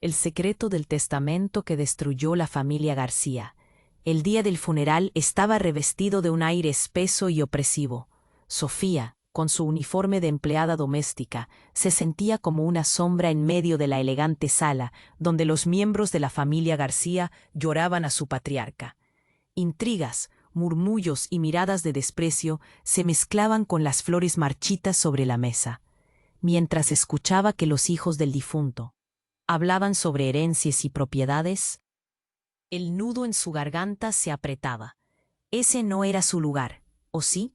El secreto del testamento que destruyó la familia García. El día del funeral estaba revestido de un aire espeso y opresivo. Sofía, con su uniforme de empleada doméstica, se sentía como una sombra en medio de la elegante sala, donde los miembros de la familia García lloraban a su patriarca. Intrigas, murmullos y miradas de desprecio se mezclaban con las flores marchitas sobre la mesa, mientras escuchaba que los hijos del difunto hablaban sobre herencias y propiedades. El nudo en su garganta se apretaba. Ese no era su lugar, ¿o sí?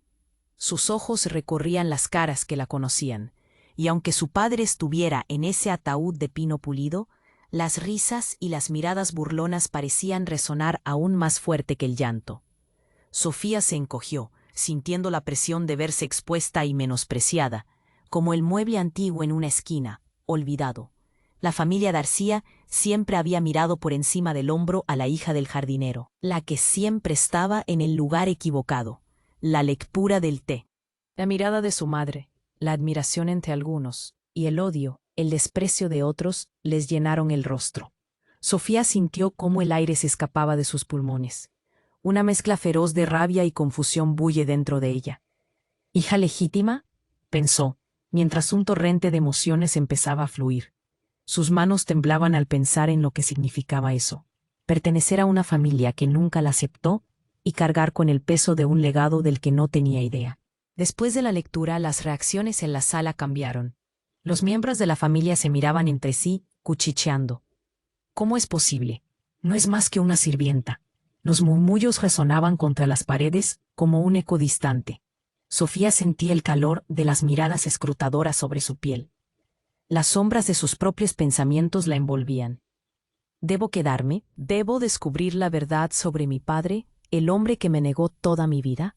Sus ojos recorrían las caras que la conocían, y aunque su padre estuviera en ese ataúd de pino pulido, las risas y las miradas burlonas parecían resonar aún más fuerte que el llanto. Sofía se encogió, sintiendo la presión de verse expuesta y menospreciada, como el mueble antiguo en una esquina, olvidado. La familia García siempre había mirado por encima del hombro a la hija del jardinero, la que siempre estaba en el lugar equivocado, la lectura del té. La mirada de su madre, la admiración entre algunos, y el odio, el desprecio de otros, les llenaron el rostro. Sofía sintió cómo el aire se escapaba de sus pulmones. Una mezcla feroz de rabia y confusión bulle dentro de ella. ¿Hija legítima?, pensó, mientras un torrente de emociones empezaba a fluir. Sus manos temblaban al pensar en lo que significaba eso. Pertenecer a una familia que nunca la aceptó y cargar con el peso de un legado del que no tenía idea. Después de la lectura, las reacciones en la sala cambiaron. Los miembros de la familia se miraban entre sí, cuchicheando. ¿Cómo es posible? No es más que una sirvienta. Los murmullos resonaban contra las paredes como un eco distante. Sofía sentía el calor de las miradas escrutadoras sobre su piel. Las sombras de sus propios pensamientos la envolvían. ¿Debo quedarme? ¿Debo descubrir la verdad sobre mi padre, el hombre que me negó toda mi vida?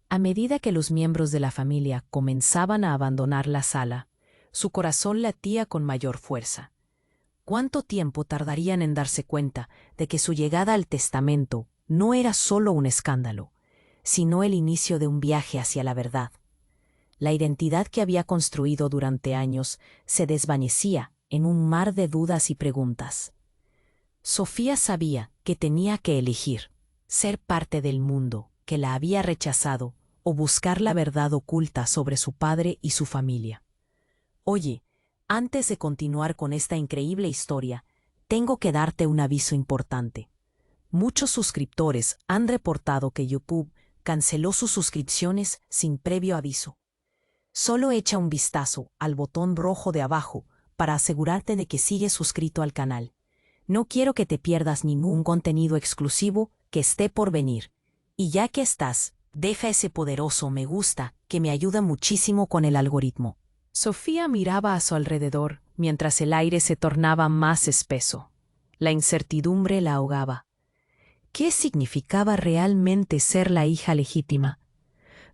A medida que los miembros de la familia comenzaban a abandonar la sala, su corazón latía con mayor fuerza. ¿Cuánto tiempo tardarían en darse cuenta de que su llegada al testamento no era solo un escándalo, sino el inicio de un viaje hacia la verdad? La identidad que había construido durante años se desvanecía en un mar de dudas y preguntas. Sofía sabía que tenía que elegir: ser parte del mundo que la había rechazado o buscar la verdad oculta sobre su padre y su familia. Oye, antes de continuar con esta increíble historia, tengo que darte un aviso importante. Muchos suscriptores han reportado que YouTube canceló sus suscripciones sin previo aviso. Solo echa un vistazo al botón rojo de abajo para asegurarte de que sigues suscrito al canal. No quiero que te pierdas ningún contenido exclusivo que esté por venir. Y ya que estás, deja ese poderoso me gusta que me ayuda muchísimo con el algoritmo. Sofía miraba a su alrededor mientras el aire se tornaba más espeso. La incertidumbre la ahogaba. ¿Qué significaba realmente ser la hija legítima?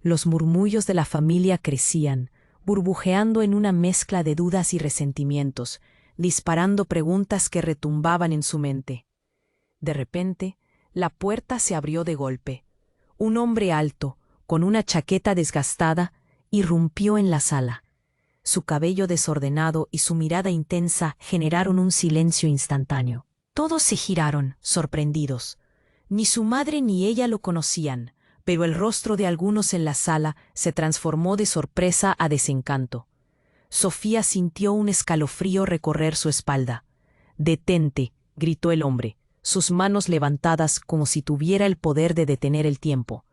Los murmullos de la familia crecían, burbujeando en una mezcla de dudas y resentimientos, disparando preguntas que retumbaban en su mente. De repente, la puerta se abrió de golpe. Un hombre alto, con una chaqueta desgastada, irrumpió en la sala. Su cabello desordenado y su mirada intensa generaron un silencio instantáneo. Todos se giraron, sorprendidos. Ni su madre ni ella lo conocían, pero el rostro de algunos en la sala se transformó de sorpresa a desencanto. Sofía sintió un escalofrío recorrer su espalda. «Detente», gritó el hombre, sus manos levantadas como si tuviera el poder de detener el tiempo.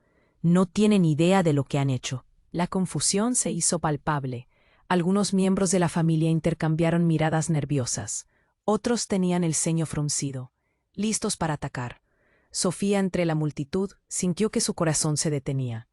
«No tienen idea de lo que han hecho». La confusión se hizo palpable. Algunos miembros de la familia intercambiaron miradas nerviosas. Otros tenían el ceño fruncido, listos para atacar. Sofía, entre la multitud, sintió que su corazón se detenía.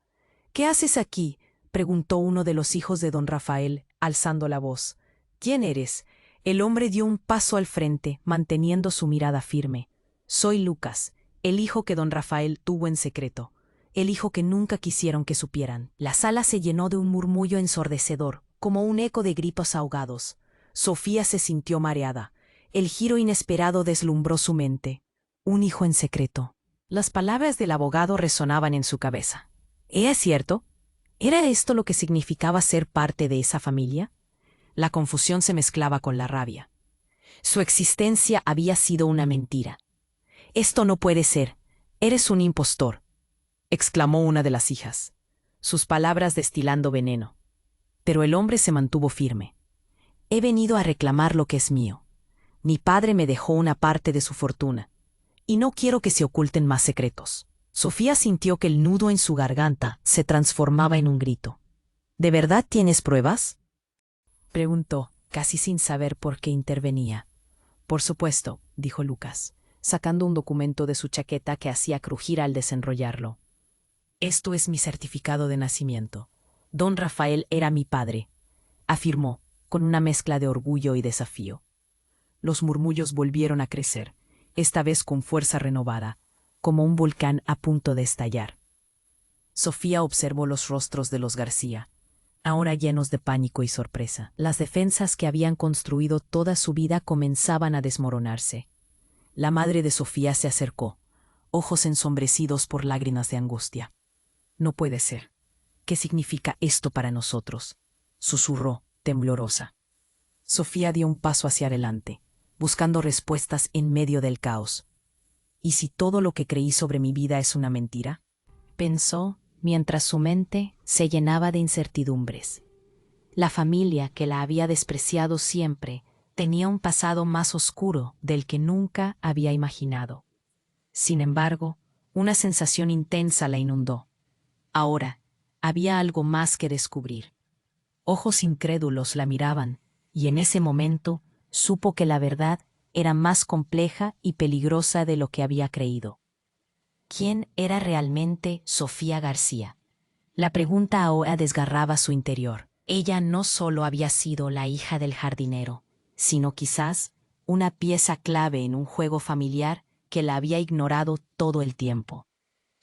«¿Qué haces aquí?», preguntó uno de los hijos de don Rafael, alzando la voz. «¿Quién eres?». El hombre dio un paso al frente, manteniendo su mirada firme. «Soy Lucas, el hijo que don Rafael tuvo en secreto, el hijo que nunca quisieron que supieran». La sala se llenó de un murmullo ensordecedor, como un eco de gritos ahogados. Sofía se sintió mareada. El giro inesperado deslumbró su mente. Un hijo en secreto. Las palabras del abogado resonaban en su cabeza. ¿Era cierto? ¿Era esto lo que significaba ser parte de esa familia? La confusión se mezclaba con la rabia. Su existencia había sido una mentira. «Esto no puede ser. Eres un impostor», exclamó una de las hijas, sus palabras destilando veneno. Pero el hombre se mantuvo firme. «He venido a reclamar lo que es mío. Mi padre me dejó una parte de su fortuna, y no quiero que se oculten más secretos». Sofía sintió que el nudo en su garganta se transformaba en un grito. «¿De verdad tienes pruebas?», preguntó, casi sin saber por qué intervenía. «Por supuesto», dijo Lucas, sacando un documento de su chaqueta que hacía crujir al desenrollarlo. «Esto es mi certificado de nacimiento. Don Rafael era mi padre», afirmó, con una mezcla de orgullo y desafío. Los murmullos volvieron a crecer, esta vez con fuerza renovada, como un volcán a punto de estallar. Sofía observó los rostros de los García, ahora llenos de pánico y sorpresa. Las defensas que habían construido toda su vida comenzaban a desmoronarse. La madre de Sofía se acercó, ojos ensombrecidos por lágrimas de angustia. «No puede ser. ¿Qué significa esto para nosotros?», susurró, temblorosa. Sofía dio un paso hacia adelante, buscando respuestas en medio del caos. «¿Y si todo lo que creí sobre mi vida es una mentira?», pensó, mientras su mente se llenaba de incertidumbres. La familia que la había despreciado siempre tenía un pasado más oscuro del que nunca había imaginado. Sin embargo, una sensación intensa la inundó. Ahora, había algo más que descubrir. Ojos incrédulos la miraban, y en ese momento supo que la verdad era más compleja y peligrosa de lo que había creído. ¿Quién era realmente Sofía García? La pregunta ahora desgarraba su interior. Ella no solo había sido la hija del jardinero, sino quizás una pieza clave en un juego familiar que la había ignorado todo el tiempo.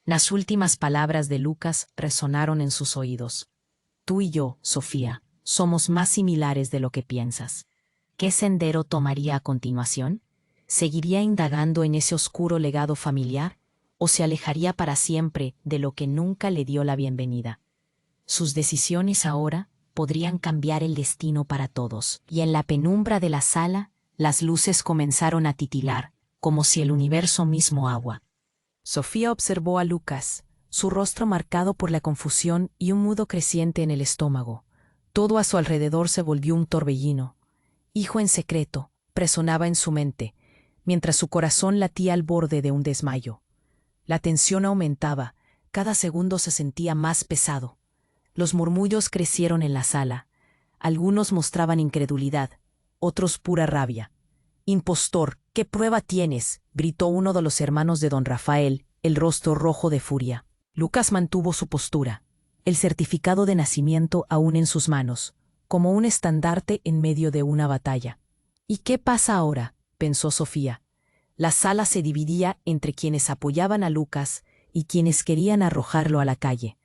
Las últimas palabras de Lucas resonaron en sus oídos. «Tú y yo, Sofía, somos más similares de lo que piensas». ¿Qué sendero tomaría a continuación? ¿Seguiría indagando en ese oscuro legado familiar o se alejaría para siempre de lo que nunca le dio la bienvenida? Sus decisiones ahora podrían cambiar el destino para todos. Y en la penumbra de la sala, las luces comenzaron a titilar, como si el universo mismo agua. Sofía observó a Lucas, su rostro marcado por la confusión y un nudo creciente en el estómago. Todo a su alrededor se volvió un torbellino. «Hijo en secreto», resonaba en su mente, mientras su corazón latía al borde de un desmayo. La tensión aumentaba, cada segundo se sentía más pesado. Los murmullos crecieron en la sala. Algunos mostraban incredulidad, otros pura rabia. «Impostor, ¿qué prueba tienes?», gritó uno de los hermanos de don Rafael, el rostro rojo de furia. Lucas mantuvo su postura, el certificado de nacimiento aún en sus manos, como un estandarte en medio de una batalla. «¿Y qué pasa ahora?», pensó Sofía. La sala se dividía entre quienes apoyaban a Lucas y quienes querían arrojarlo a la calle.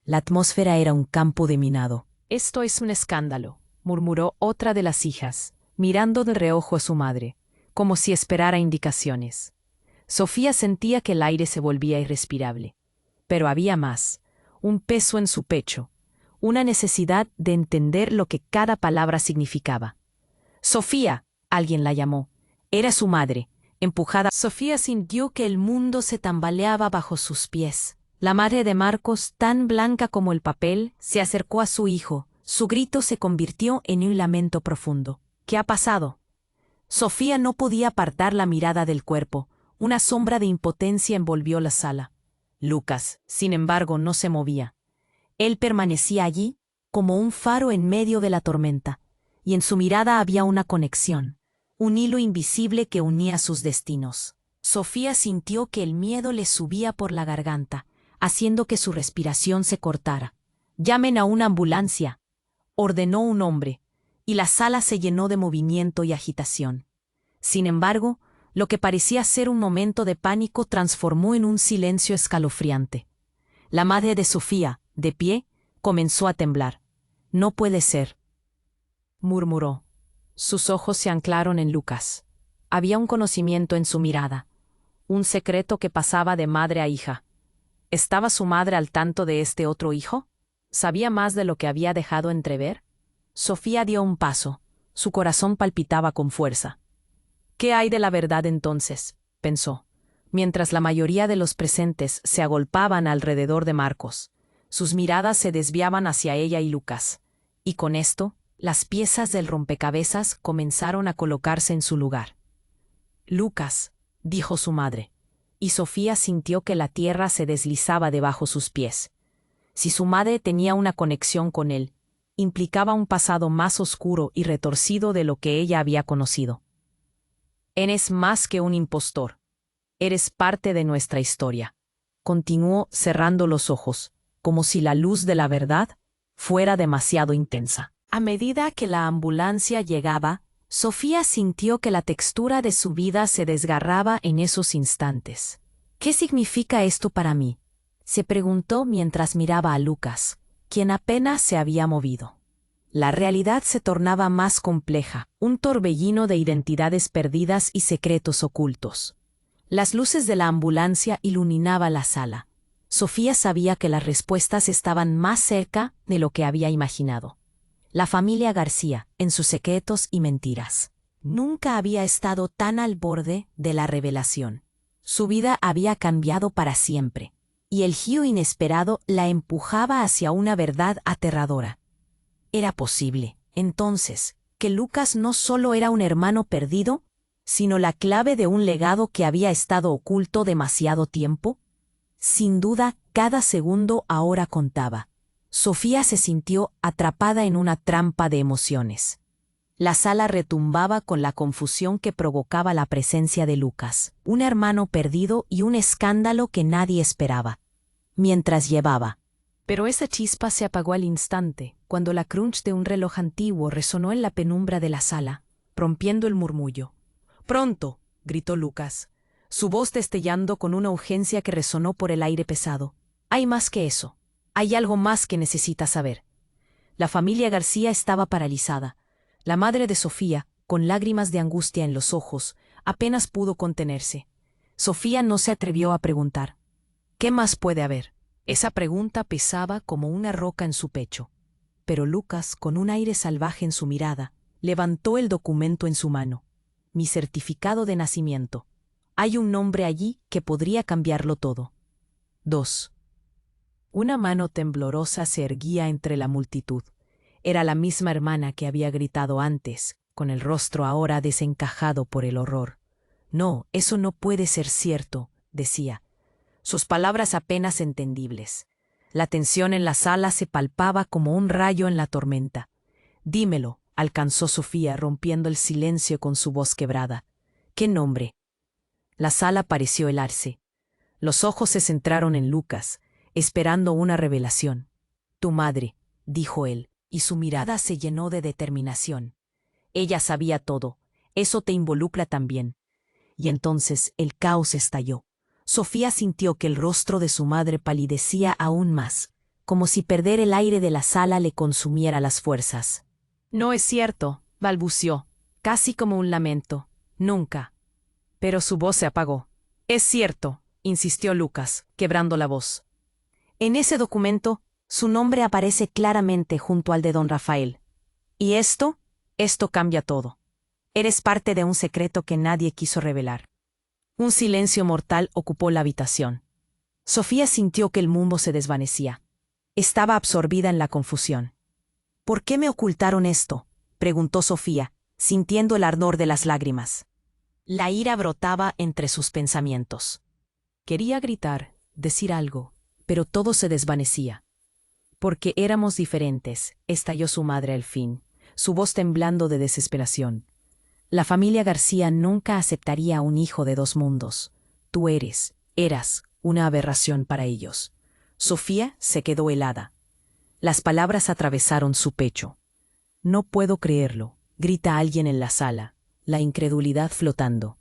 La atmósfera era un campo de minado. «Esto es un escándalo», murmuró otra de las hijas, mirando de reojo a su madre, como si esperara indicaciones. Sofía sentía que el aire se volvía irrespirable. Pero había más, un peso en su pecho, una necesidad de entender lo que cada palabra significaba. «Sofía», alguien la llamó. Era su madre, empujada. Sofía sintió que el mundo se tambaleaba bajo sus pies. La madre de Marcos, tan blanca como el papel, se acercó a su hijo. Su grito se convirtió en un lamento profundo. «¿Qué ha pasado?». Sofía no podía apartar la mirada del cuerpo. Una sombra de impotencia envolvió la sala. Lucas, sin embargo, no se movía. Él permanecía allí, como un faro en medio de la tormenta, y en su mirada había una conexión, un hilo invisible que unía sus destinos. Sofía sintió que el miedo le subía por la garganta, haciendo que su respiración se cortara. «Llamen a una ambulancia», ordenó un hombre, y la sala se llenó de movimiento y agitación. Sin embargo, lo que parecía ser un momento de pánico transformó en un silencio escalofriante. La madre de Sofía, de pie, comenzó a temblar. «No puede ser», murmuró. Sus ojos se anclaron en Lucas. Había un conocimiento en su mirada, un secreto que pasaba de madre a hija. ¿Estaba su madre al tanto de este otro hijo? ¿Sabía más de lo que había dejado entrever? Sofía dio un paso. Su corazón palpitaba con fuerza. ¿Qué hay de la verdad entonces?, pensó, mientras la mayoría de los presentes se agolpaban alrededor de Marcos. Sus miradas se desviaban hacia ella y Lucas. Y con esto, las piezas del rompecabezas comenzaron a colocarse en su lugar. «Lucas», dijo su madre, y Sofía sintió que la tierra se deslizaba debajo sus pies. Si su madre tenía una conexión con él, implicaba un pasado más oscuro y retorcido de lo que ella había conocido. «Eres más que un impostor. Eres parte de nuestra historia», continuó cerrando los ojos, como si la luz de la verdad fuera demasiado intensa. A medida que la ambulancia llegaba, Sofía sintió que la textura de su vida se desgarraba en esos instantes. «¿Qué significa esto para mí?», se preguntó mientras miraba a Lucas, quien apenas se había movido. La realidad se tornaba más compleja, un torbellino de identidades perdidas y secretos ocultos. Las luces de la ambulancia iluminaban la sala. Sofía sabía que las respuestas estaban más cerca de lo que había imaginado. La familia García, en sus secretos y mentiras, nunca había estado tan al borde de la revelación. Su vida había cambiado para siempre, y el giro inesperado la empujaba hacia una verdad aterradora. Era posible, entonces, que Lucas no solo era un hermano perdido, sino la clave de un legado que había estado oculto demasiado tiempo. Sin duda, cada segundo ahora contaba. Sofía se sintió atrapada en una trampa de emociones. La sala retumbaba con la confusión que provocaba la presencia de Lucas, un hermano perdido y un escándalo que nadie esperaba. Mientras llevaba. Pero esa chispa se apagó al instante, cuando la crunch de un reloj antiguo resonó en la penumbra de la sala, rompiendo el murmullo. «¡Pronto!», gritó Lucas, su voz destellando con una urgencia que resonó por el aire pesado. «Hay más que eso. Hay algo más que necesitas saber». La familia García estaba paralizada. La madre de Sofía, con lágrimas de angustia en los ojos, apenas pudo contenerse. Sofía no se atrevió a preguntar. «¿Qué más puede haber?». Esa pregunta pesaba como una roca en su pecho. Pero Lucas, con un aire salvaje en su mirada, levantó el documento en su mano. «Mi certificado de nacimiento. Hay un nombre allí que podría cambiarlo todo». 2. Una mano temblorosa se erguía entre la multitud. Era la misma hermana que había gritado antes, con el rostro ahora desencajado por el horror. «No, eso no puede ser cierto», decía. Sus palabras apenas entendibles. La tensión en la sala se palpaba como un rayo en la tormenta. «Dímelo», alcanzó Sofía, rompiendo el silencio con su voz quebrada. «¿Qué nombre?». La sala pareció helarse. Los ojos se centraron en Lucas, esperando una revelación. «Tu madre», dijo él, y su mirada se llenó de determinación. «Ella sabía todo. Eso te involucra también». Y entonces el caos estalló. Sofía sintió que el rostro de su madre palidecía aún más, como si perder el aire de la sala le consumiera las fuerzas. «No es cierto», balbució, casi como un lamento. «Nunca». Pero su voz se apagó. «Es cierto», insistió Lucas, quebrando la voz. «En ese documento, su nombre aparece claramente junto al de don Rafael. Y esto cambia todo. Eres parte de un secreto que nadie quiso revelar». Un silencio mortal ocupó la habitación. Sofía sintió que el mundo se desvanecía. Estaba absorbida en la confusión. «¿Por qué me ocultaron esto?», preguntó Sofía, sintiendo el ardor de las lágrimas. La ira brotaba entre sus pensamientos. Quería gritar, decir algo, pero todo se desvanecía. «Porque éramos diferentes», estalló su madre al fin, su voz temblando de desesperación. «La familia García nunca aceptaría a un hijo de dos mundos. Tú eras una aberración para ellos». Sofía se quedó helada. Las palabras atravesaron su pecho. «No puedo creerlo», grita alguien en la sala, la incredulidad flotando.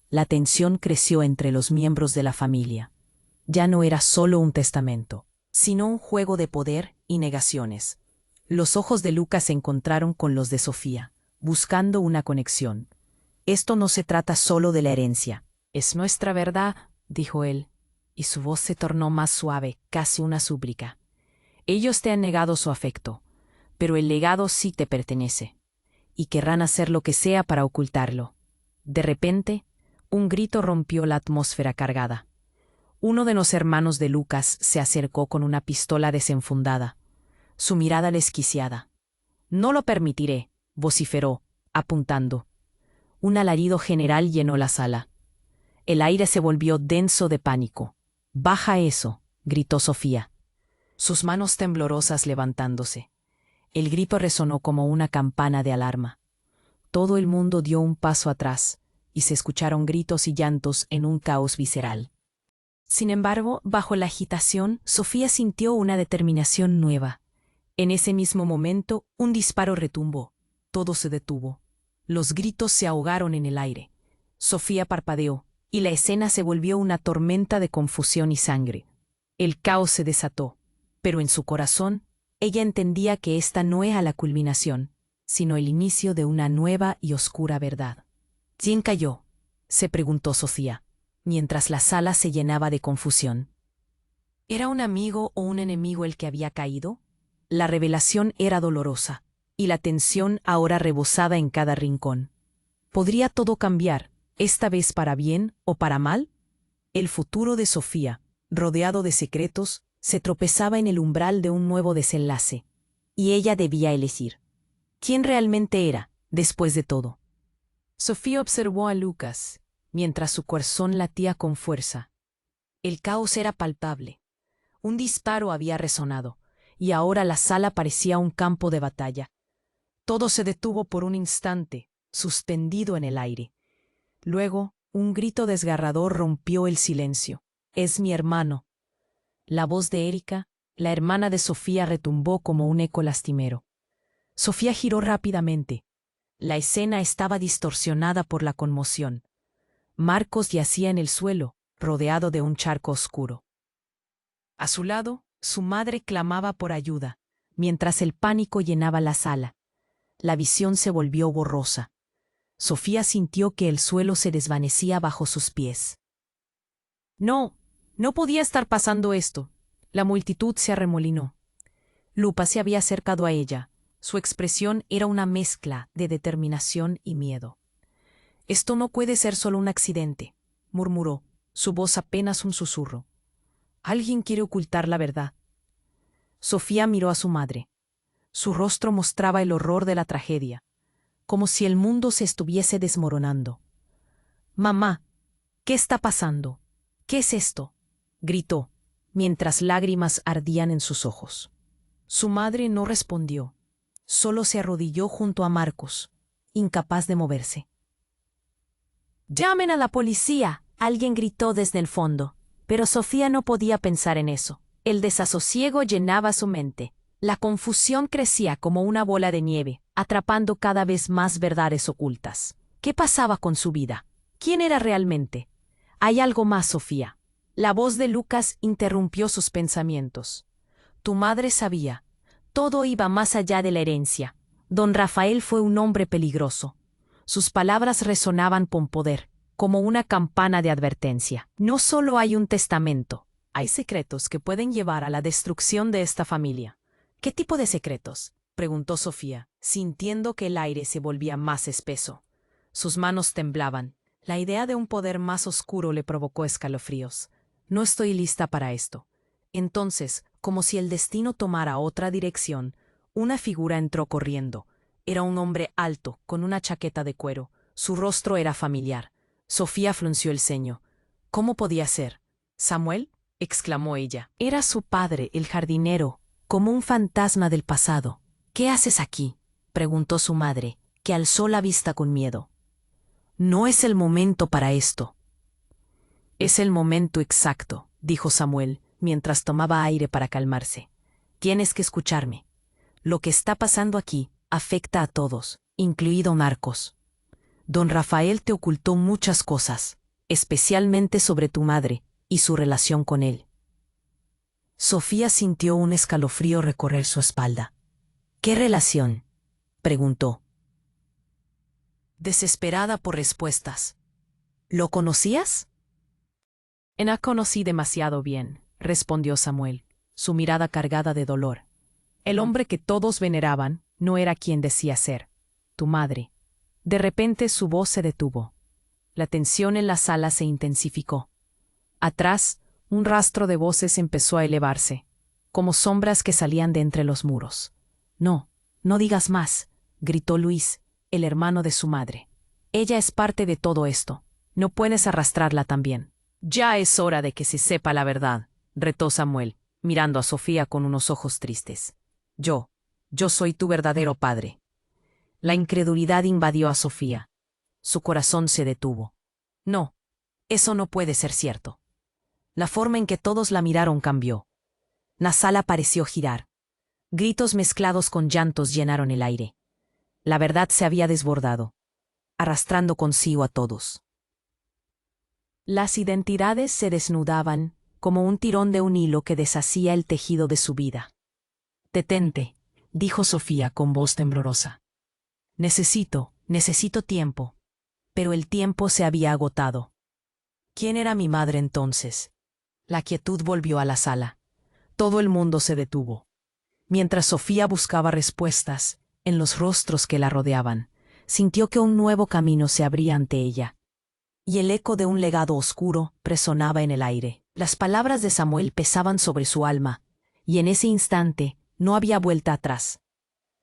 La tensión creció entre los miembros de la familia. Ya no era solo un testamento, sino un juego de poder y negaciones. Los ojos de Lucas se encontraron con los de Sofía, buscando una conexión. «Esto no se trata solo de la herencia. Es nuestra verdad», dijo él, y su voz se tornó más suave, casi una súplica. «Ellos te han negado su afecto, pero el legado sí te pertenece, y querrán hacer lo que sea para ocultarlo». De repente, un grito rompió la atmósfera cargada. Uno de los hermanos de Lucas se acercó con una pistola desenfundada, su mirada desquiciada. «No lo permitiré», vociferó, apuntando. Un alarido general llenó la sala. El aire se volvió denso de pánico. «Baja eso», gritó Sofía, sus manos temblorosas levantándose. El grito resonó como una campana de alarma. Todo el mundo dio un paso atrás, y se escucharon gritos y llantos en un caos visceral. Sin embargo, bajo la agitación, Sofía sintió una determinación nueva. En ese mismo momento, un disparo retumbó. Todo se detuvo. Los gritos se ahogaron en el aire. Sofía parpadeó, y la escena se volvió una tormenta de confusión y sangre. El caos se desató, pero en su corazón, ella entendía que esta no era la culminación, sino el inicio de una nueva y oscura verdad. «¿Quién cayó?», se preguntó Sofía, mientras la sala se llenaba de confusión. ¿Era un amigo o un enemigo el que había caído? La revelación era dolorosa, y la tensión ahora rebosaba en cada rincón. ¿Podría todo cambiar, esta vez para bien o para mal? El futuro de Sofía, rodeado de secretos, se tropezaba en el umbral de un nuevo desenlace, y ella debía elegir. ¿Quién realmente era, después de todo? Sofía observó a Lucas, mientras su corazón latía con fuerza. El caos era palpable. Un disparo había resonado, y ahora la sala parecía un campo de batalla. Todo se detuvo por un instante, suspendido en el aire. Luego, un grito desgarrador rompió el silencio. «Es mi hermano». La voz de Erika, la hermana de Sofía, retumbó como un eco lastimero. Sofía giró rápidamente. La escena estaba distorsionada por la conmoción. Marcos yacía en el suelo, rodeado de un charco oscuro. A su lado, su madre clamaba por ayuda, mientras el pánico llenaba la sala. La visión se volvió borrosa. Sofía sintió que el suelo se desvanecía bajo sus pies. No, no podía estar pasando esto. La multitud se arremolinó. Lupa se había acercado a ella. Su expresión era una mezcla de determinación y miedo. «Esto no puede ser solo un accidente», murmuró, su voz apenas un susurro. «Alguien quiere ocultar la verdad». Sofía miró a su madre. Su rostro mostraba el horror de la tragedia, como si el mundo se estuviese desmoronando. «Mamá, ¿qué está pasando? ¿Qué es esto?», gritó, mientras lágrimas ardían en sus ojos. Su madre no respondió, solo se arrodilló junto a Marcos, incapaz de moverse. «¡Llamen a la policía!», alguien gritó desde el fondo, pero Sofía no podía pensar en eso. El desasosiego llenaba su mente. La confusión crecía como una bola de nieve, atrapando cada vez más verdades ocultas. ¿Qué pasaba con su vida? ¿Quién era realmente? «Hay algo más, Sofía». La voz de Lucas interrumpió sus pensamientos. «Tu madre sabía. Todo iba más allá de la herencia. Don Rafael fue un hombre peligroso». Sus palabras resonaban con poder, como una campana de advertencia. «No solo hay un testamento, hay secretos que pueden llevar a la destrucción de esta familia». «¿Qué tipo de secretos?», preguntó Sofía, sintiendo que el aire se volvía más espeso. Sus manos temblaban. La idea de un poder más oscuro le provocó escalofríos. «No estoy lista para esto». Entonces, como si el destino tomara otra dirección, una figura entró corriendo. Era un hombre alto, con una chaqueta de cuero. Su rostro era familiar. Sofía frunció el ceño. «¿Cómo podía ser? ¿Samuel?», exclamó ella. Era su padre, el jardinero, como un fantasma del pasado. «¿Qué haces aquí?», preguntó su madre, que alzó la vista con miedo. «No es el momento para esto». «Es el momento exacto», dijo Samuel, mientras tomaba aire para calmarse. «Tienes que escucharme. Lo que está pasando aquí afecta a todos, incluido Marcos. Don Rafael te ocultó muchas cosas, especialmente sobre tu madre y su relación con él». Sofía sintió un escalofrío recorrer su espalda. «¿Qué relación?», preguntó, desesperada por respuestas. «¿Lo conocías?». «No conocí demasiado bien», respondió Samuel, su mirada cargada de dolor. «El hombre que todos veneraban no era quien decía ser. Tu madre». De repente su voz se detuvo. La tensión en la sala se intensificó. Atrás, un rastro de voces empezó a elevarse, como sombras que salían de entre los muros. No, no digas más, gritó Luis, el hermano de su madre. Ella es parte de todo esto. No puedes arrastrarla también. Ya es hora de que se sepa la verdad, retó Samuel, mirando a Sofía con unos ojos tristes. Yo soy tu verdadero padre. La incredulidad invadió a Sofía. Su corazón se detuvo. No, eso no puede ser cierto. La forma en que todos la miraron cambió. La sala pareció girar. Gritos mezclados con llantos llenaron el aire. La verdad se había desbordado, arrastrando consigo a todos. Las identidades se desnudaban, como un tirón de un hilo que deshacía el tejido de su vida. Detente, dijo Sofía con voz temblorosa. Necesito tiempo. Pero el tiempo se había agotado. ¿Quién era mi madre entonces? La quietud volvió a la sala. Todo el mundo se detuvo. Mientras Sofía buscaba respuestas en los rostros que la rodeaban, sintió que un nuevo camino se abría ante ella. Y el eco de un legado oscuro resonaba en el aire. Las palabras de Samuel pesaban sobre su alma, y en ese instante no había vuelta atrás.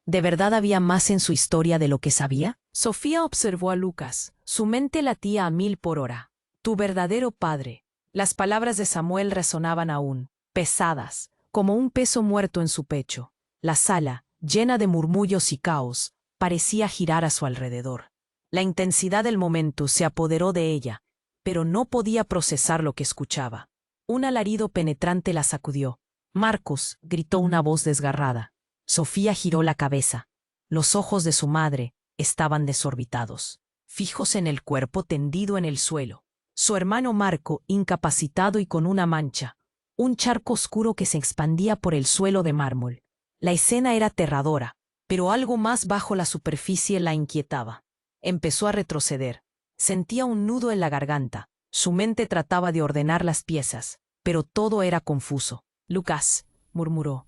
¿De verdad había más en su historia de lo que sabía? Sofía observó a Lucas. Su mente latía a 1000 por hora. Tu verdadero padre. Las palabras de Samuel resonaban aún, pesadas, como un peso muerto en su pecho. La sala, llena de murmullos y caos, parecía girar a su alrededor. La intensidad del momento se apoderó de ella, pero no podía procesar lo que escuchaba. Un alarido penetrante la sacudió. Marcos, gritó una voz desgarrada. Sofía giró la cabeza. Los ojos de su madre estaban desorbitados, fijos en el cuerpo tendido en el suelo. Su hermano Marco, incapacitado y con una mancha, un charco oscuro que se expandía por el suelo de mármol. La escena era aterradora, pero algo más bajo la superficie la inquietaba. Empezó a retroceder. Sentía un nudo en la garganta. Su mente trataba de ordenar las piezas, pero todo era confuso. Lucas, murmuró.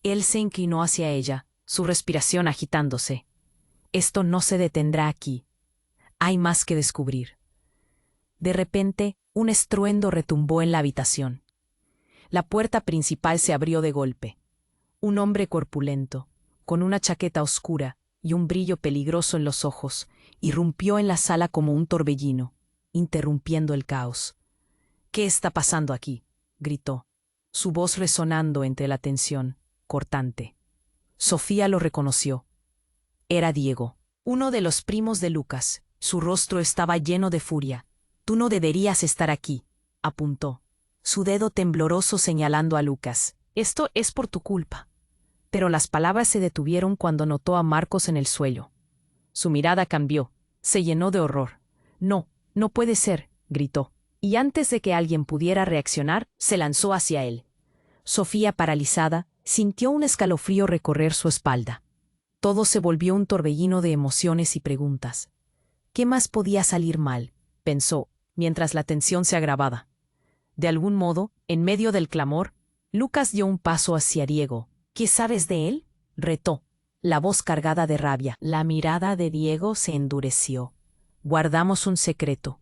Él se inclinó hacia ella, su respiración agitándose. Esto no se detendrá aquí. Hay más que descubrir. De repente, un estruendo retumbó en la habitación. La puerta principal se abrió de golpe. Un hombre corpulento, con una chaqueta oscura y un brillo peligroso en los ojos, irrumpió en la sala como un torbellino, interrumpiendo el caos. ¿Qué está pasando aquí?, gritó, su voz resonando entre la tensión, cortante. Sofía lo reconoció. Era Diego, uno de los primos de Lucas. Su rostro estaba lleno de furia. Tú no deberías estar aquí, apuntó, su dedo tembloroso señalando a Lucas. Esto es por tu culpa. Pero las palabras se detuvieron cuando notó a Marcos en el suelo. Su mirada cambió, se llenó de horror. No, no puede ser, gritó, y antes de que alguien pudiera reaccionar, se lanzó hacia él. Sofía, paralizada, sintió un escalofrío recorrer su espalda. Todo se volvió un torbellino de emociones y preguntas. ¿Qué más podía salir mal?, pensó, mientras la tensión se agravaba. De algún modo, en medio del clamor, Lucas dio un paso hacia Diego. ¿Qué sabes de él?, retó, la voz cargada de rabia. La mirada de Diego se endureció. Guardamos un secreto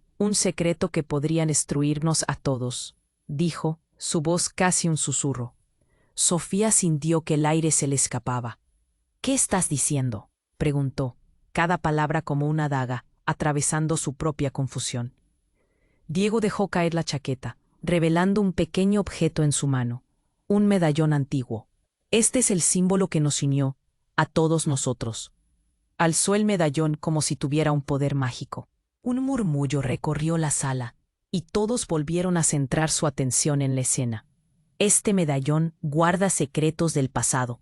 que podría destruirnos a todos, dijo, su voz casi un susurro. Sofía sintió que el aire se le escapaba. ¿Qué estás diciendo?, preguntó, cada palabra como una daga, atravesando su propia confusión. Diego dejó caer la chaqueta, revelando un pequeño objeto en su mano, un medallón antiguo. Este es el símbolo que nos unió, a todos nosotros. Alzó el medallón como si tuviera un poder mágico. Un murmullo recorrió la sala, y todos volvieron a centrar su atención en la escena. Este medallón guarda secretos del pasado,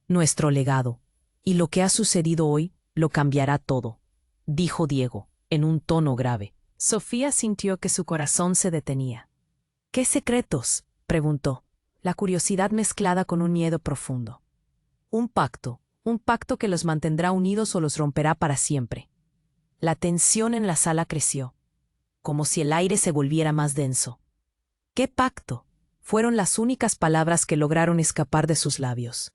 nuestro legado, y lo que ha sucedido hoy lo cambiará todo, dijo Diego, en un tono grave. Sofía sintió que su corazón se detenía. ¿Qué secretos?, preguntó, la curiosidad mezclada con un miedo profundo. Un pacto que los mantendrá unidos o los romperá para siempre. La tensión en la sala creció, como si el aire se volviera más denso. ¿Qué pacto?, fueron las únicas palabras que lograron escapar de sus labios.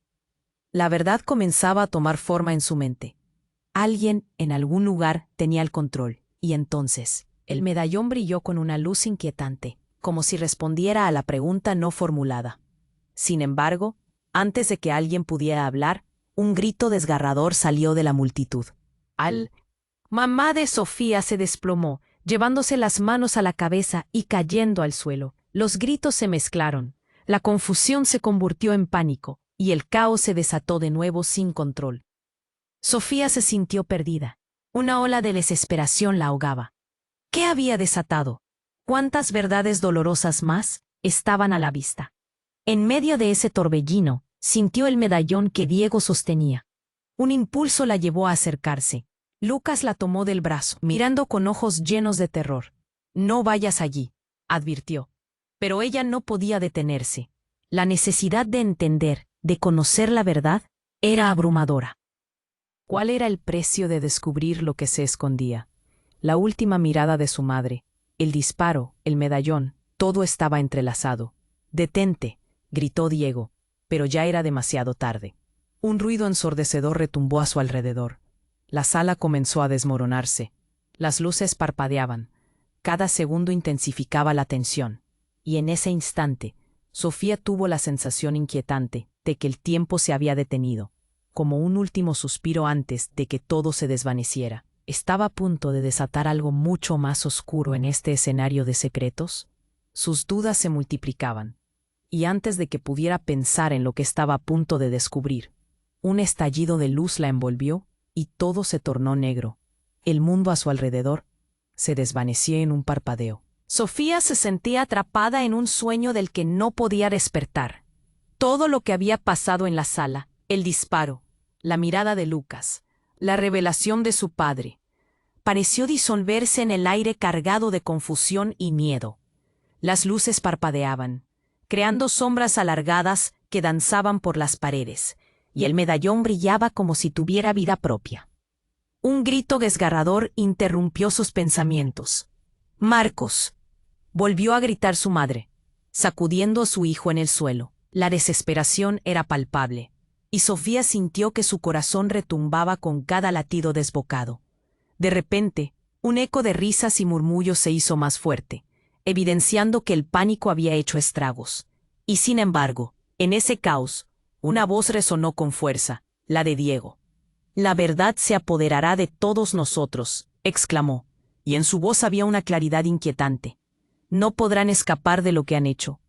La verdad comenzaba a tomar forma en su mente. Alguien, en algún lugar, tenía el control, y entonces, El medallón brilló con una luz inquietante, como si respondiera a la pregunta no formulada. Sin embargo, antes de que alguien pudiera hablar, un grito desgarrador salió de la multitud. ¡Al! Mamá de Sofía se desplomó, llevándose las manos a la cabeza y cayendo al suelo. Los gritos se mezclaron, la confusión se convirtió en pánico, y el caos se desató de nuevo sin control. Sofía se sintió perdida. Una ola de desesperación la ahogaba. ¿Qué había desatado? ¿Cuántas verdades dolorosas más estaban a la vista? En medio de ese torbellino, sintió el medallón que Diego sostenía. Un impulso la llevó a acercarse. Lucas la tomó del brazo, mirando con ojos llenos de terror. «No vayas allí», advirtió. Pero ella no podía detenerse. La necesidad de entender, de conocer la verdad, era abrumadora. ¿Cuál era el precio de descubrir lo que se escondía? La última mirada de su madre, el disparo, el medallón, todo estaba entrelazado. «Detente», gritó Diego, pero ya era demasiado tarde. Un ruido ensordecedor retumbó a su alrededor. La sala comenzó a desmoronarse. Las luces parpadeaban. Cada segundo intensificaba la tensión. Y en ese instante, Sofía tuvo la sensación inquietante de que el tiempo se había detenido, como un último suspiro antes de que todo se desvaneciera. ¿Estaba a punto de desatar algo mucho más oscuro en este escenario de secretos? Sus dudas se multiplicaban. Y antes de que pudiera pensar en lo que estaba a punto de descubrir, un estallido de luz la envolvió y todo se tornó negro. El mundo a su alrededor se desvaneció en un parpadeo. Sofía se sentía atrapada en un sueño del que no podía despertar. Todo lo que había pasado en la sala, el disparo, la mirada de Lucas, la revelación de su padre, pareció disolverse en el aire cargado de confusión y miedo. Las luces parpadeaban, creando sombras alargadas que danzaban por las paredes, y el medallón brillaba como si tuviera vida propia. Un grito desgarrador interrumpió sus pensamientos. «¡Marcos!», volvió a gritar su madre, sacudiendo a su hijo en el suelo. La desesperación era palpable, y Sofía sintió que su corazón retumbaba con cada latido desbocado. De repente, un eco de risas y murmullos se hizo más fuerte, evidenciando que el pánico había hecho estragos. Y sin embargo, en ese caos, una voz resonó con fuerza, la de Diego. «La verdad se apoderará de todos nosotros», exclamó, y en su voz había una claridad inquietante. «No podrán escapar de lo que han hecho.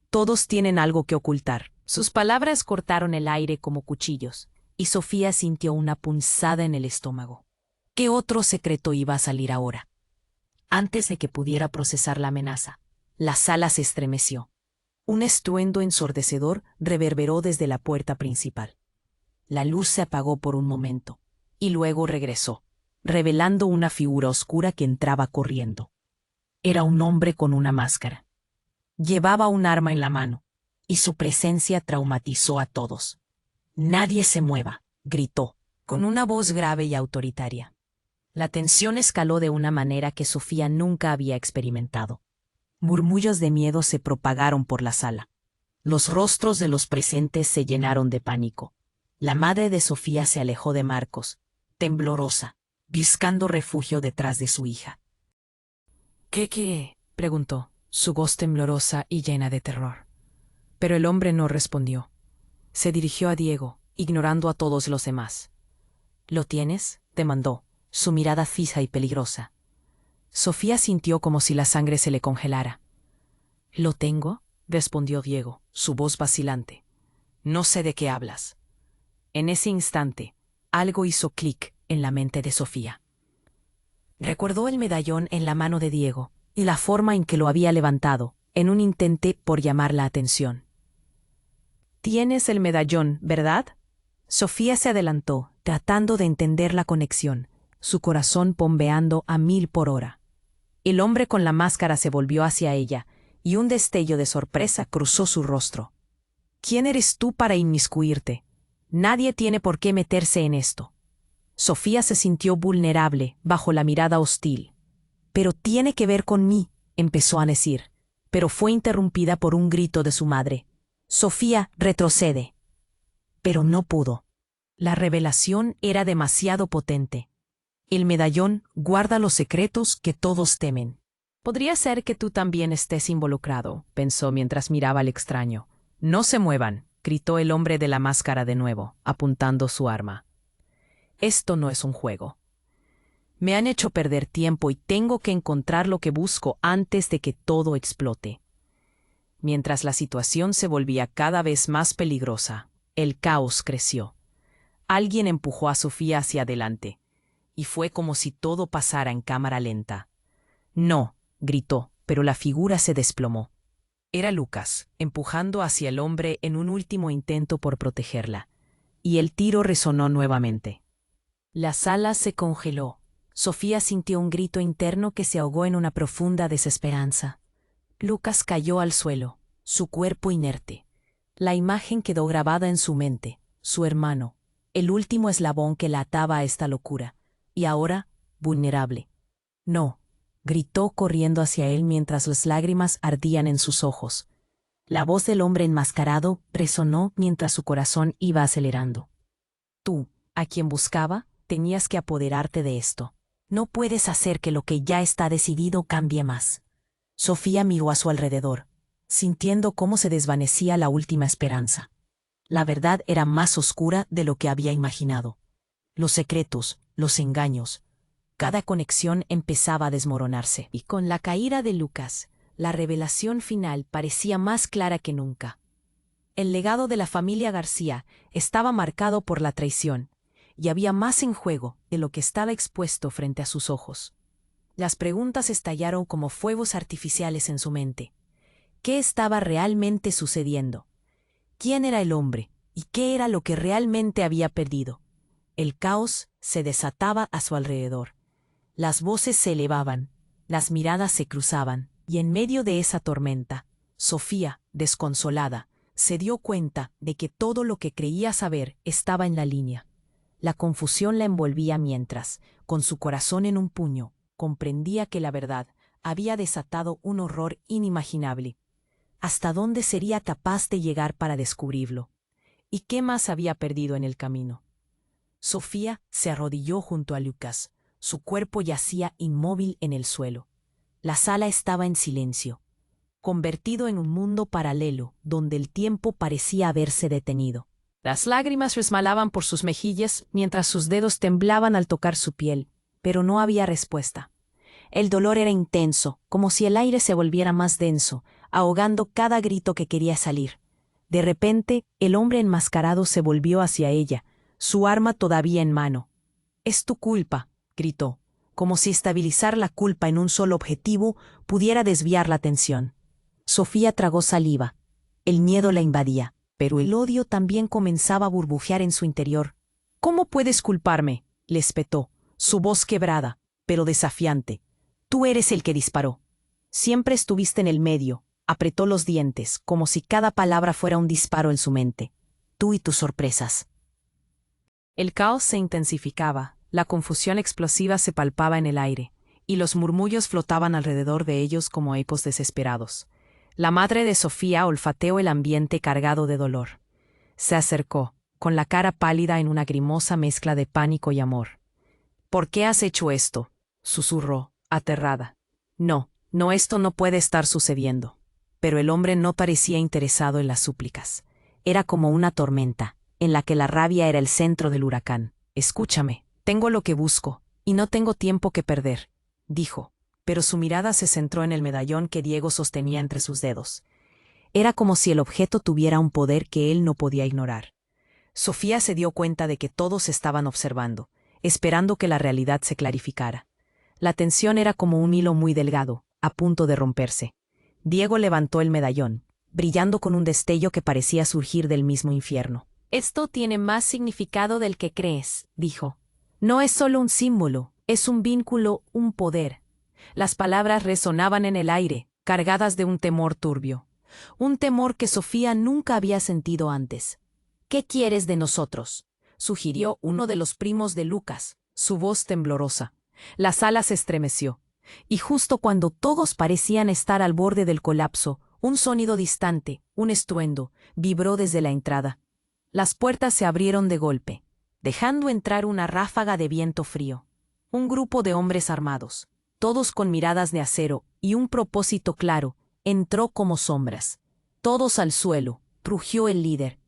Todos tienen algo que ocultar». Sus palabras cortaron el aire como cuchillos, y Sofía sintió una punzada en el estómago. ¿Qué otro secreto iba a salir ahora? Antes de que pudiera procesar la amenaza, la sala se estremeció. Un estruendo ensordecedor reverberó desde la puerta principal. La luz se apagó por un momento, y luego regresó, revelando una figura oscura que entraba corriendo. Era un hombre con una máscara. Llevaba un arma en la mano, y su presencia traumatizó a todos. «Nadie se mueva», gritó, con una voz grave y autoritaria. La tensión escaló de una manera que Sofía nunca había experimentado. Murmullos de miedo se propagaron por la sala. Los rostros de los presentes se llenaron de pánico. La madre de Sofía se alejó de Marcos, temblorosa, buscando refugio detrás de su hija. ¿Qué? Preguntó, su voz temblorosa y llena de terror. Pero el hombre no respondió. Se dirigió a Diego, ignorando a todos los demás. ¿Lo tienes?, demandó, su mirada fija y peligrosa. Sofía sintió como si la sangre se le congelara. «¿Lo tengo?», respondió Diego, su voz vacilante. «No sé de qué hablas». En ese instante, algo hizo clic en la mente de Sofía. Recordó el medallón en la mano de Diego y la forma en que lo había levantado, en un intento por llamar la atención. «Tienes el medallón, ¿verdad?». Sofía se adelantó, tratando de entender la conexión, su corazón bombeando a 1000 por hora. El hombre con la máscara se volvió hacia ella, y un destello de sorpresa cruzó su rostro. «¿Quién eres tú para inmiscuirte? Nadie tiene por qué meterse en esto». Sofía se sintió vulnerable bajo la mirada hostil. «Pero tiene que ver con mí», empezó a decir, pero fue interrumpida por un grito de su madre. «Sofía, retrocede». Pero no pudo. La revelación era demasiado potente. El medallón guarda los secretos que todos temen. Podría ser que tú también estés involucrado, pensó mientras miraba al extraño. No se muevan, gritó el hombre de la máscara de nuevo, apuntando su arma. Esto no es un juego. Me han hecho perder tiempo y tengo que encontrar lo que busco antes de que todo explote. Mientras la situación se volvía cada vez más peligrosa, el caos creció. Alguien empujó a Sofía hacia adelante, y fue como si todo pasara en cámara lenta. No, gritó, pero la figura se desplomó. Era Lucas, empujando hacia el hombre en un último intento por protegerla, y el tiro resonó nuevamente. La sala se congeló. Sofía sintió un grito interno que se ahogó en una profunda desesperanza. Lucas cayó al suelo, su cuerpo inerte. La imagen quedó grabada en su mente, su hermano, el último eslabón que la ataba a esta locura, y ahora, vulnerable. No, gritó corriendo hacia él mientras las lágrimas ardían en sus ojos. La voz del hombre enmascarado resonó mientras su corazón iba acelerando. Tú, a quien buscaba, tenías que apoderarte de esto. No puedes hacer que lo que ya está decidido cambie más. Sofía miró a su alrededor, sintiendo cómo se desvanecía la última esperanza. La verdad era más oscura de lo que había imaginado. Los secretos, los engaños, cada conexión empezaba a desmoronarse. Y con la caída de Lucas, la revelación final parecía más clara que nunca. El legado de la familia García estaba marcado por la traición, y había más en juego de lo que estaba expuesto frente a sus ojos. Las preguntas estallaron como fuegos artificiales en su mente. ¿Qué estaba realmente sucediendo? ¿Quién era el hombre? ¿Y qué era lo que realmente había perdido? El caos se desataba a su alrededor. Las voces se elevaban, las miradas se cruzaban, y en medio de esa tormenta, Sofía, desconsolada, se dio cuenta de que todo lo que creía saber estaba en la línea. La confusión la envolvía mientras, con su corazón en un puño, comprendía que la verdad había desatado un horror inimaginable. ¿Hasta dónde sería capaz de llegar para descubrirlo? ¿Y qué más había perdido en el camino? Sofía se arrodilló junto a Lucas. Su cuerpo yacía inmóvil en el suelo. La sala estaba en silencio, convertido en un mundo paralelo donde el tiempo parecía haberse detenido. Las lágrimas resbalaban por sus mejillas mientras sus dedos temblaban al tocar su piel, pero no había respuesta. El dolor era intenso, como si el aire se volviera más denso, ahogando cada grito que quería salir. De repente, el hombre enmascarado se volvió hacia ella, su arma todavía en mano. «Es tu culpa», gritó, como si estabilizar la culpa en un solo objetivo pudiera desviar la atención. Sofía tragó saliva. El miedo la invadía, pero el odio también comenzaba a burbujear en su interior. «¿Cómo puedes culparme?», le espetó, su voz quebrada, pero desafiante. «Tú eres el que disparó. Siempre estuviste en el medio», apretó los dientes, como si cada palabra fuera un disparo en su mente. «Tú y tus sorpresas». El caos se intensificaba, la confusión explosiva se palpaba en el aire, y los murmullos flotaban alrededor de ellos como ecos desesperados. La madre de Sofía olfateó el ambiente cargado de dolor. Se acercó, con la cara pálida en una grimosa mezcla de pánico y amor. «¿Por qué has hecho esto?», susurró, aterrada. «No, esto no puede estar sucediendo». Pero el hombre no parecía interesado en las súplicas. Era como una tormenta, en la que la rabia era el centro del huracán. «Escúchame, tengo lo que busco, y no tengo tiempo que perder», dijo, pero su mirada se centró en el medallón que Diego sostenía entre sus dedos. Era como si el objeto tuviera un poder que él no podía ignorar. Sofía se dio cuenta de que todos estaban observando, esperando que la realidad se clarificara. La tensión era como un hilo muy delgado, a punto de romperse. Diego levantó el medallón, brillando con un destello que parecía surgir del mismo infierno. «Esto tiene más significado del que crees», dijo. «No es solo un símbolo, es un vínculo, un poder». Las palabras resonaban en el aire, cargadas de un temor turbio. Un temor que Sofía nunca había sentido antes. «¿Qué quieres de nosotros?», sugirió uno de los primos de Lucas, su voz temblorosa. La sala se estremeció, y justo cuando todos parecían estar al borde del colapso, un sonido distante, un estruendo, vibró desde la entrada. Las puertas se abrieron de golpe, dejando entrar una ráfaga de viento frío. Un grupo de hombres armados, todos con miradas de acero y un propósito claro, entró como sombras. Todos al suelo, rugió el líder,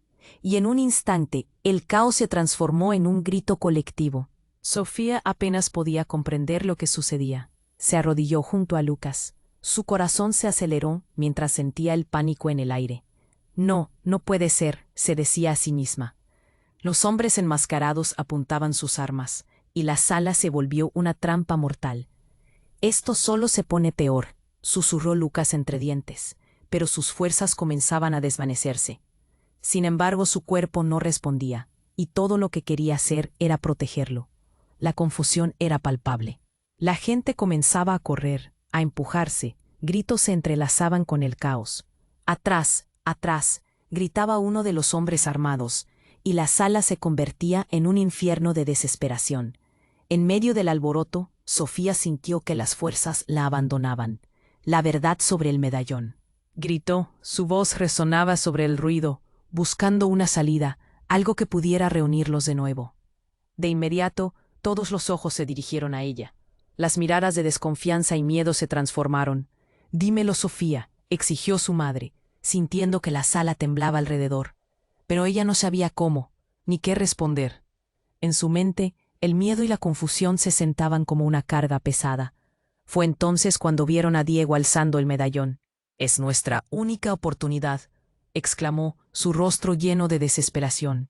y en un instante el caos se transformó en un grito colectivo. Sofía apenas podía comprender lo que sucedía. Se arrodilló junto a Lucas. Su corazón se aceleró mientras sentía el pánico en el aire. No, no puede ser, se decía a sí misma. Los hombres enmascarados apuntaban sus armas, y la sala se volvió una trampa mortal. Esto solo se pone peor, susurró Lucas entre dientes, pero sus fuerzas comenzaban a desvanecerse. Sin embargo, su cuerpo no respondía, y todo lo que quería hacer era protegerlo. La confusión era palpable. La gente comenzaba a correr, a empujarse, gritos se entrelazaban con el caos. ¡Atrás! ¡Atrás! Gritaba uno de los hombres armados, y la sala se convertía en un infierno de desesperación. En medio del alboroto, Sofía sintió que las fuerzas la abandonaban. La verdad sobre el medallón. Gritó, su voz resonaba sobre el ruido, buscando una salida, algo que pudiera reunirlos de nuevo. De inmediato, todos los ojos se dirigieron a ella. Las miradas de desconfianza y miedo se transformaron. «Dímelo, Sofía», exigió su madre, sintiendo que la sala temblaba alrededor. Pero ella no sabía cómo, ni qué responder. En su mente, el miedo y la confusión se sentaban como una carga pesada. Fue entonces cuando vieron a Diego alzando el medallón. «Es nuestra única oportunidad», exclamó, su rostro lleno de desesperación.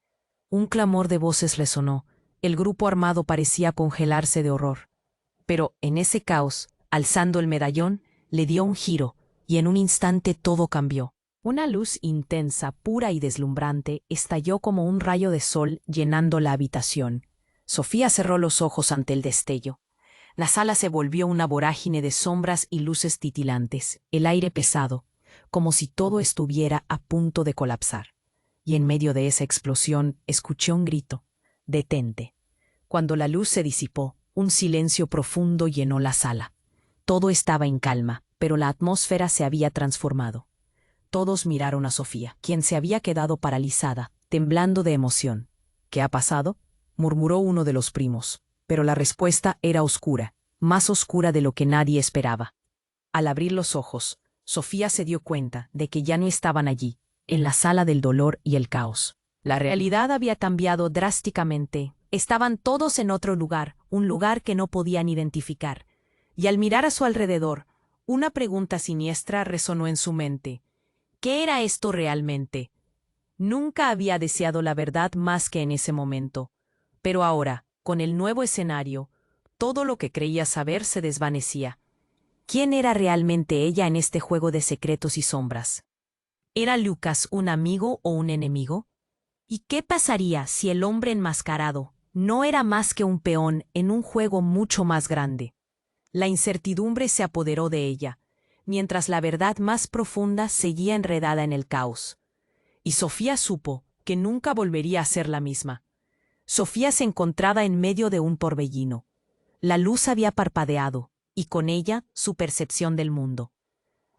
Un clamor de voces resonó. El grupo armado parecía congelarse de horror. Pero, en ese caos, alzando el medallón, le dio un giro, y en un instante todo cambió. Una luz intensa, pura y deslumbrante, estalló como un rayo de sol llenando la habitación. Sofía cerró los ojos ante el destello. La sala se volvió una vorágine de sombras y luces titilantes, el aire pesado, como si todo estuviera a punto de colapsar. Y en medio de esa explosión escuché un grito: «¡Detente!». Cuando la luz se disipó, un silencio profundo llenó la sala. Todo estaba en calma, pero la atmósfera se había transformado. Todos miraron a Sofía, quien se había quedado paralizada, temblando de emoción. «¿Qué ha pasado?», murmuró uno de los primos, pero la respuesta era oscura, más oscura de lo que nadie esperaba. Al abrir los ojos, Sofía se dio cuenta de que ya no estaban allí, en la sala del dolor y el caos. La realidad había cambiado drásticamente. Estaban todos en otro lugar, un lugar que no podían identificar. Y al mirar a su alrededor, una pregunta siniestra resonó en su mente. ¿Qué era esto realmente? Nunca había deseado la verdad más que en ese momento. Pero ahora, con el nuevo escenario, todo lo que creía saber se desvanecía. ¿Quién era realmente ella en este juego de secretos y sombras? ¿Era Lucas un amigo o un enemigo? ¿Y qué pasaría si el hombre enmascarado no era más que un peón en un juego mucho más grande? La incertidumbre se apoderó de ella, mientras la verdad más profunda seguía enredada en el caos. Y Sofía supo que nunca volvería a ser la misma. Sofía se encontraba en medio de un torbellino. La luz había parpadeado, y con ella su percepción del mundo.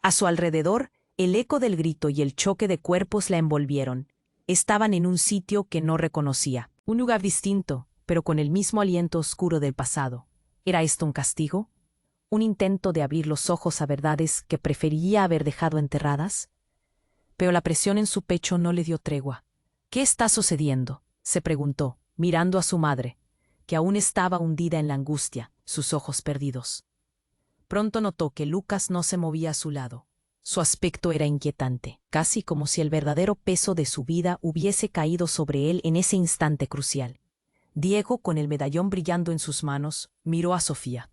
A su alrededor, el eco del grito y el choque de cuerpos la envolvieron. Estaban en un sitio que no reconocía, un lugar distinto, pero con el mismo aliento oscuro del pasado. ¿Era esto un castigo? ¿Un intento de abrir los ojos a verdades que preferiría haber dejado enterradas? Pero la presión en su pecho no le dio tregua. «¿Qué está sucediendo?», se preguntó, mirando a su madre, que aún estaba hundida en la angustia, sus ojos perdidos. Pronto notó que Lucas no se movía a su lado. Su aspecto era inquietante, casi como si el verdadero peso de su vida hubiese caído sobre él en ese instante crucial. Diego, con el medallón brillando en sus manos, miró a Sofía.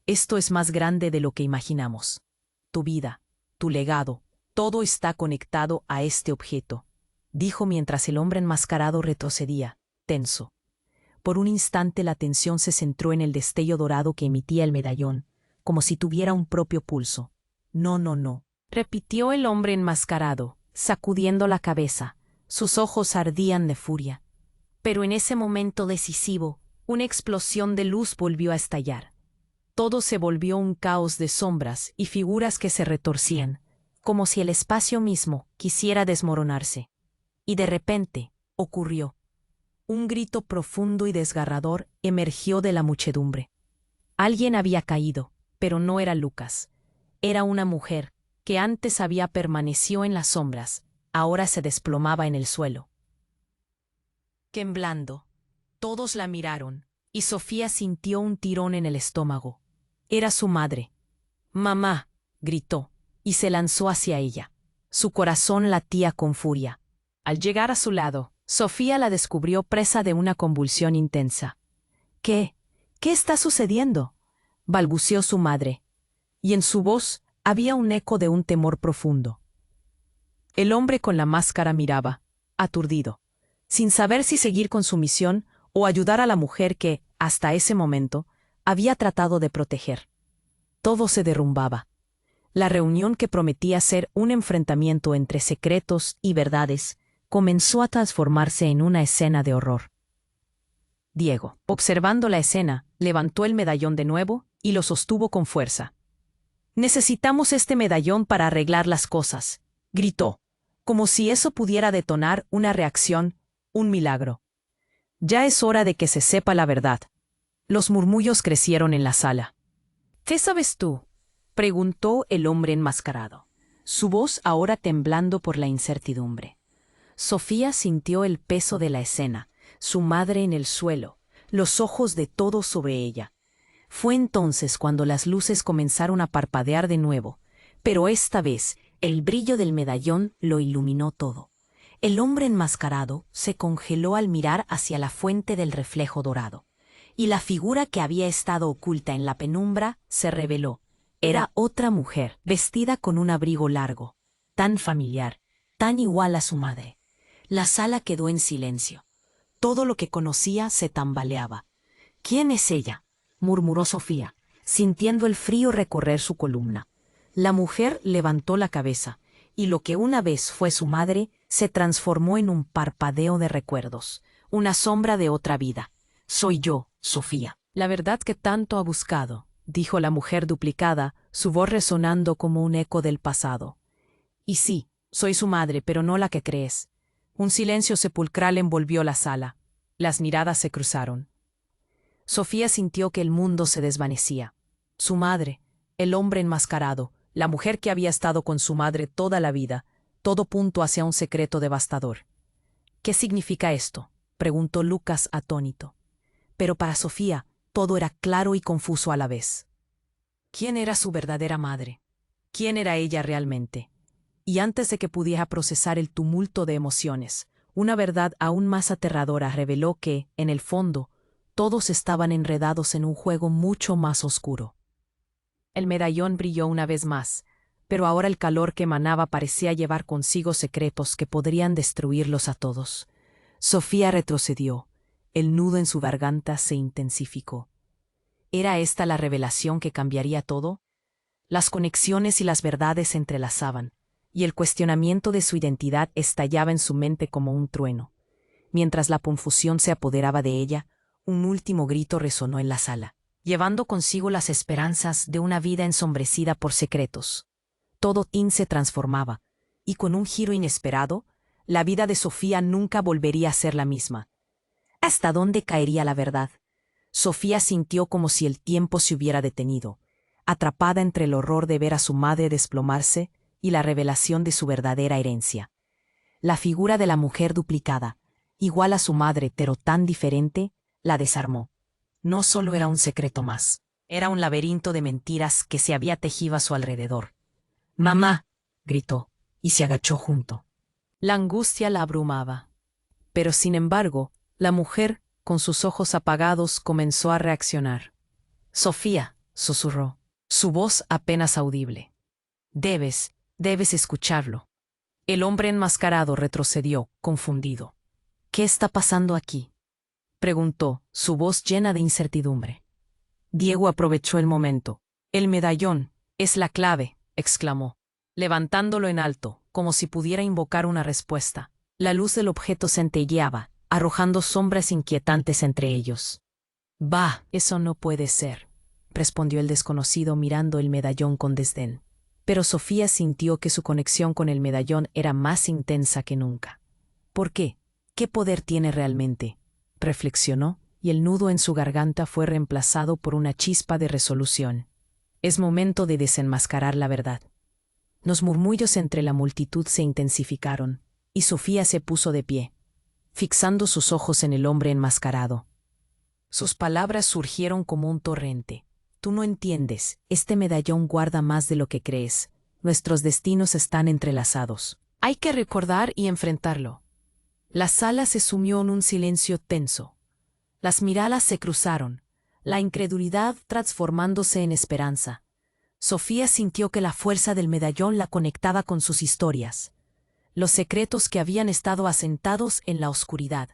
«Esto es más grande de lo que imaginamos. Tu vida, tu legado, todo está conectado a este objeto», dijo mientras el hombre enmascarado retrocedía, tenso. Por un instante la atención se centró en el destello dorado que emitía el medallón, como si tuviera un propio pulso. «No, no, no», repitió el hombre enmascarado, sacudiendo la cabeza. Sus ojos ardían de furia. Pero en ese momento decisivo, una explosión de luz volvió a estallar. Todo se volvió un caos de sombras y figuras que se retorcían, como si el espacio mismo quisiera desmoronarse. Y de repente, ocurrió. Un grito profundo y desgarrador emergió de la muchedumbre. Alguien había caído, pero no era Lucas. Era una mujer, que antes había permanecido en las sombras, ahora se desplomaba en el suelo. Temblando, todos la miraron, y Sofía sintió un tirón en el estómago. Era su madre. «Mamá», gritó, y se lanzó hacia ella. Su corazón latía con furia. Al llegar a su lado, Sofía la descubrió presa de una convulsión intensa. «¿Qué? ¿Qué está sucediendo?», balbuceó su madre, y en su voz había un eco de un temor profundo. El hombre con la máscara miraba, aturdido, sin saber si seguir con su misión o ayudar a la mujer que, hasta ese momento, había tratado de proteger. Todo se derrumbaba. La reunión que prometía ser un enfrentamiento entre secretos y verdades comenzó a transformarse en una escena de horror. Diego, observando la escena, levantó el medallón de nuevo y lo sostuvo con fuerza. «Necesitamos este medallón para arreglar las cosas», gritó, como si eso pudiera detonar una reacción, un milagro. «Ya es hora de que se sepa la verdad». Los murmullos crecieron en la sala. «¿Qué sabes tú?», preguntó el hombre enmascarado, su voz ahora temblando por la incertidumbre. Sofía sintió el peso de la escena, su madre en el suelo, los ojos de todos sobre ella. Fue entonces cuando las luces comenzaron a parpadear de nuevo, pero esta vez el brillo del medallón lo iluminó todo. El hombre enmascarado se congeló al mirar hacia la fuente del reflejo dorado, y la figura que había estado oculta en la penumbra se reveló. Era otra mujer, vestida con un abrigo largo, tan familiar, tan igual a su madre. La sala quedó en silencio. Todo lo que conocía se tambaleaba. «¿Quién es ella?», murmuró Sofía, sintiendo el frío recorrer su columna. La mujer levantó la cabeza, y lo que una vez fue su madre se transformó en un parpadeo de recuerdos, una sombra de otra vida. «Soy yo, Sofía». «La verdad que tanto ha buscado», dijo la mujer duplicada, su voz resonando como un eco del pasado. «Y sí, soy su madre, pero no la que crees». Un silencio sepulcral envolvió la sala. Las miradas se cruzaron. Sofía sintió que el mundo se desvanecía. Su madre, el hombre enmascarado, la mujer que había estado con su madre toda la vida, todo punto hacia un secreto devastador. «¿Qué significa esto?», preguntó Lucas atónito. Pero para Sofía todo era claro y confuso a la vez. ¿Quién era su verdadera madre? ¿Quién era ella realmente? Y antes de que pudiera procesar el tumulto de emociones, una verdad aún más aterradora reveló que, en el fondo, todos estaban enredados en un juego mucho más oscuro. El medallón brilló una vez más, pero ahora el calor que emanaba parecía llevar consigo secretos que podrían destruirlos a todos. Sofía retrocedió. El nudo en su garganta se intensificó. ¿Era esta la revelación que cambiaría todo? Las conexiones y las verdades se entrelazaban, y el cuestionamiento de su identidad estallaba en su mente como un trueno. Mientras la confusión se apoderaba de ella, un último grito resonó en la sala, llevando consigo las esperanzas de una vida ensombrecida por secretos. Todo se transformaba, y con un giro inesperado, la vida de Sofía nunca volvería a ser la misma. ¿Hasta dónde caería la verdad? Sofía sintió como si el tiempo se hubiera detenido, atrapada entre el horror de ver a su madre desplomarse y la revelación de su verdadera herencia. La figura de la mujer duplicada, igual a su madre pero tan diferente, la desarmó. No solo era un secreto más, era un laberinto de mentiras que se había tejido a su alrededor. «¡Mamá!», gritó, y se agachó junto. La angustia la abrumaba. Pero sin embargo, la mujer, con sus ojos apagados, comenzó a reaccionar. «Sofía», susurró, su voz apenas audible. Debes escucharlo». El hombre enmascarado retrocedió, confundido. «¿Qué está pasando aquí?», preguntó, su voz llena de incertidumbre. Diego aprovechó el momento. «El medallón, es la clave», exclamó, levantándolo en alto, como si pudiera invocar una respuesta. La luz del objeto centelleaba, arrojando sombras inquietantes entre ellos. «Bah, eso no puede ser», respondió el desconocido mirando el medallón con desdén. Pero Sofía sintió que su conexión con el medallón era más intensa que nunca. «¿Por qué? ¿Qué poder tiene realmente?», reflexionó, y el nudo en su garganta fue reemplazado por una chispa de resolución. Es momento de desenmascarar la verdad. Los murmullos entre la multitud se intensificaron, y Sofía se puso de pie, fixando sus ojos en el hombre enmascarado. Sus palabras surgieron como un torrente. Tú no entiendes, este medallón guarda más de lo que crees. Nuestros destinos están entrelazados. Hay que recordar y enfrentarlo. La sala se sumió en un silencio tenso. Las miradas se cruzaron, la incredulidad transformándose en esperanza. Sofía sintió que la fuerza del medallón la conectaba con sus historias, los secretos que habían estado asentados en la oscuridad.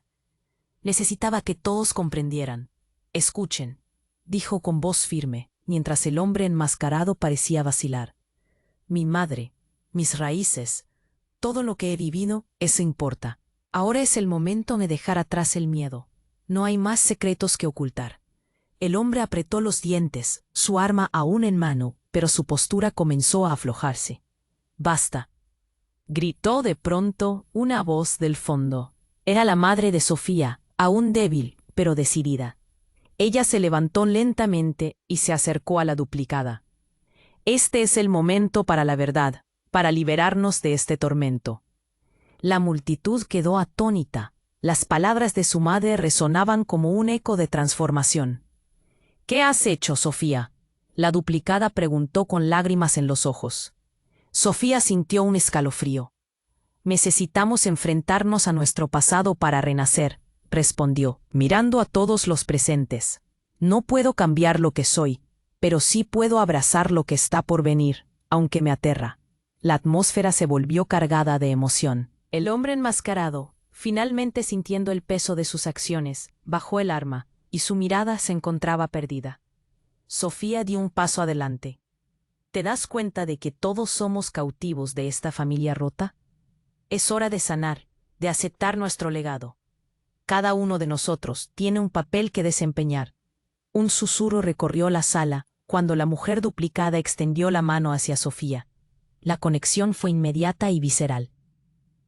Necesitaba que todos comprendieran. Escuchen, dijo con voz firme, mientras el hombre enmascarado parecía vacilar. Mi madre, mis raíces, todo lo que he vivido, eso importa. Ahora es el momento de dejar atrás el miedo. No hay más secretos que ocultar. El hombre apretó los dientes, su arma aún en mano, pero su postura comenzó a aflojarse. «Basta», gritó de pronto una voz del fondo. Era la madre de Sofía, aún débil, pero decidida. Ella se levantó lentamente y se acercó a la duplicada. «Este es el momento para la verdad, para liberarnos de este tormento». La multitud quedó atónita. Las palabras de su madre resonaban como un eco de transformación. «¿Qué has hecho, Sofía?», la duplicada preguntó con lágrimas en los ojos. Sofía sintió un escalofrío. «Necesitamos enfrentarnos a nuestro pasado para renacer», respondió, mirando a todos los presentes. «No puedo cambiar lo que soy, pero sí puedo abrazar lo que está por venir, aunque me aterra». La atmósfera se volvió cargada de emoción. El hombre enmascarado, finalmente sintiendo el peso de sus acciones, bajó el arma, y su mirada se encontraba perdida. Sofía dio un paso adelante. ¿Te das cuenta de que todos somos cautivos de esta familia rota? Es hora de sanar, de aceptar nuestro legado. Cada uno de nosotros tiene un papel que desempeñar. Un susurro recorrió la sala cuando la mujer duplicada extendió la mano hacia Sofía. La conexión fue inmediata y visceral.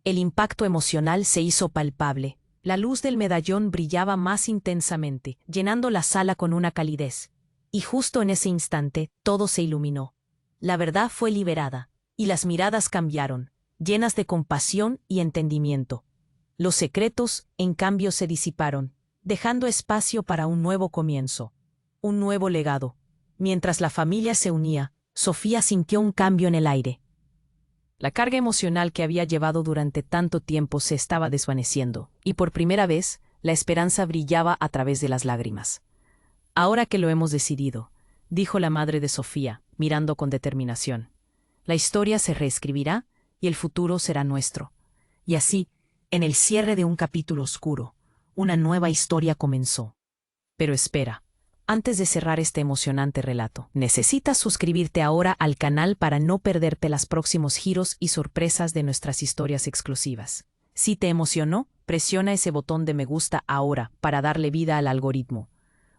El impacto emocional se hizo palpable. La luz del medallón brillaba más intensamente, llenando la sala con una calidez. Y justo en ese instante, todo se iluminó. La verdad fue liberada, y las miradas cambiaron, llenas de compasión y entendimiento. Los secretos, en cambio, se disiparon, dejando espacio para un nuevo comienzo, un nuevo legado. Mientras la familia se unía, Sofía sintió un cambio en el aire. La carga emocional que había llevado durante tanto tiempo se estaba desvaneciendo, y por primera vez, la esperanza brillaba a través de las lágrimas. «Ahora que lo hemos decidido», dijo la madre de Sofía, mirando con determinación. «La historia se reescribirá y el futuro será nuestro». Y así, en el cierre de un capítulo oscuro, una nueva historia comenzó. Pero espera. Antes de cerrar este emocionante relato, necesitas suscribirte ahora al canal para no perderte los próximos giros y sorpresas de nuestras historias exclusivas. Si te emocionó, presiona ese botón de me gusta ahora para darle vida al algoritmo.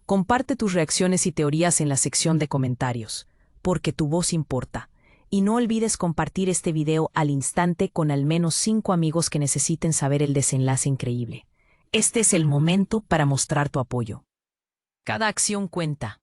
Comparte tus reacciones y teorías en la sección de comentarios, porque tu voz importa. Y no olvides compartir este video al instante con al menos 5 amigos que necesiten saber el desenlace increíble. Este es el momento para mostrar tu apoyo. Cada acción cuenta.